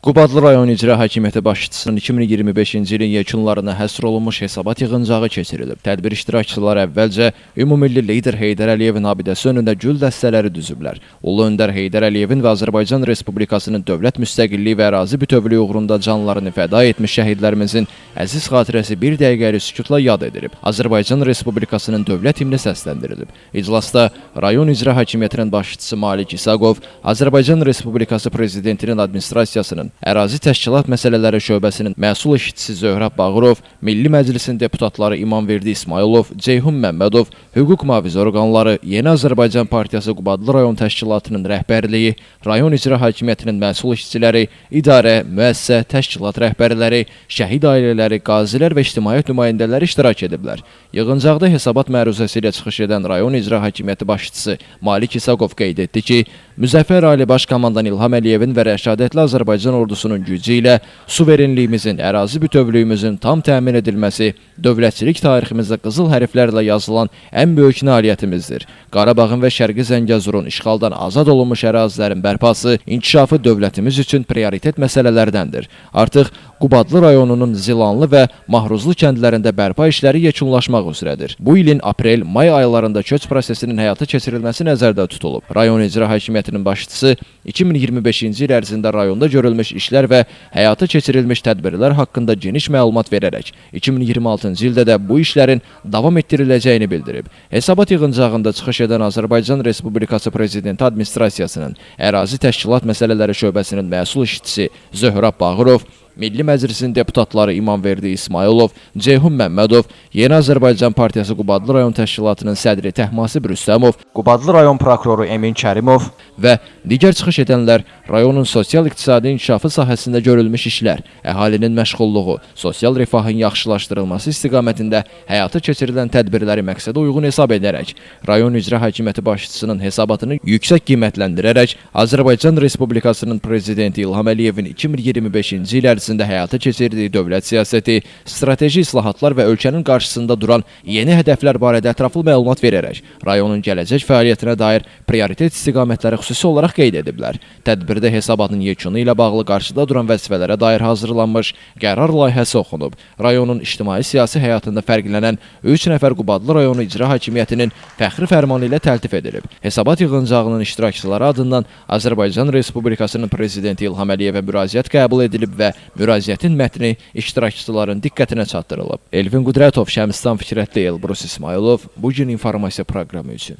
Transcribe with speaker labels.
Speaker 1: Qubadlı rayon icra hakimiyyəti başçısının 2025-ci ilin yekunlarına həsr olunmuş hesabat yığıncağı keçirilib. Tədbir iştirakçıları əvvəlcə Ümumilli lider Heydər Əliyevin abidəsi önündə gül dəstələri düzüblər. Ulu öndər Heydər Əliyevin və Azərbaycan Respublikasının dövlət müstəqilliyi və ərazi bütövlüyü uğrunda canlarını fəda etmiş şəhidlərimizin əziz xatirəsi bir dəqiqəli sükutla yad edilib. Azərbaycan Respublikasının dövlət himni səsləndirilib. İclasda rayon icra hakimiyyətinin başçısı Malik İsaqov, Azərbaycan Respublikası Prezidentinin administrasiyasının Ərazi Təşkilat Məsələləri şöbəsinin məsul işçisi Zöhrab Bağırov, Milli Məclisin deputatları İmamverdi İsmailov, Ceyhun Məmmədov, hüquq mühafizə orqanları, Yeni Azərbaycan Partiyası Qubadlı rayon təşkilatının rəhbərliyi, rayon icra hakimiyyətinin məsul işçiləri, idarə, müəssisə, təşkilat rəhbərləri, şəhid ailələri, qazilər və ictimaiyyət nümayəndələri iştirak ediblər. Yığıncaqda hesabat məruzəsi ilə çıxış edən rayon icra hakimiyyəti başçısı Malik İsaqov qeyd etdi ki, Müzəffər Ali Baş Komandan İlham Əliyevin və rəşadətli Azərbaycan ordusunun gücü ilə suverenliyimizin, ərazi bütövlüyümüzün tam təmin edilməsi dövlətçilik tariximizdə qızıl hərflərlə yazılan ən böyük nailiyyətimizdir. Qarabağın və Şərqi Zəngəzurun işğaldan azad olunmuş ərazilərin bərpası, inkişafı dövlətimiz üçün prioritet məsələlərdəndir. Artıq Qubadlı rayonunun Zilanlı və Mahruzlu kəndlərində bərpa işləri yekunlaşmaq üzrədir. Bu ilin aprel-may aylarında köç prosesinin həyata keçirilməsi nəzərdə tutulub. Rayon icra hakimiyyətinin başçısı 2025-ci il ərzində rayonda görülmüş işlər və həyata keçirilmiş tədbirlər haqqında geniş məlumat verərək 2026-cı ildə də bu işlərin davam etdiriləcəyini bildirib. Hesabat yığıncağında çıxış edən Azərbaycan Respublikası Prezidenti administrasiyasının Ərazi Təşkilat Məsələləri şöbəsinin məsul işçisi Zöhrab Bağırov, Milli Məclisin deputatları İmamverdi İsmailov, Ceyhun Məmmədov, Yeni Azərbaycan Partiyası Qubadlı rayon təşkilatının sədri Təhmasib Rüstəmov, Qubadlı rayon prokuroru Emin Kərimov və digər çıxış edənlər rayonun sosial-iqtisadi inkişafı sahəsində görülmüş işlər, əhalinin məşğulluğu, sosial rifahın yaxşılaşdırılması istiqamətində həyata keçirilən tədbirləri məqsədə uyğun hesab edərək, rayon icra hakimiyyəti başçısının hesabatını yüksək qiymətləndirərək, Azərbaycan Respublikasının Prezidenti İlham Əliyevin 2025-ci il ərzində həyata keçirdiyi dövlət siyasəti, strateji islahatlar və ölkənin qarşısında duran yeni hədəflər barədə ətraflı məlumat verərək, rayonun gələcək fəaliyyətinə dair prioritet istiqamətləri xüsusi olaraq qeyd ediblər. Tədbirdə hesabatın yekunu ilə bağlı qarşıda duran vəzifələrə dair hazırlanmış qərar layihəsi oxunub. Rayonun ictimai-siyasi həyatında fərqlənən 3 nəfər Qubadlı rayonu icra hakimiyyətinin fəxri fərmanı ilə təltif edilib. Hesabat yığıncağının iştirakçıları adından Azərbaycan Respublikasının Prezidenti İlham Əliyevə müraciət qəbul edilib və müraciətin mətni iştirakçıların diqqətinə çatdırılıb. Elvin Qudrətov, Şəmistan Fikrətli, Elbrus İsmailov, Bugün informasiya proqramı üçün.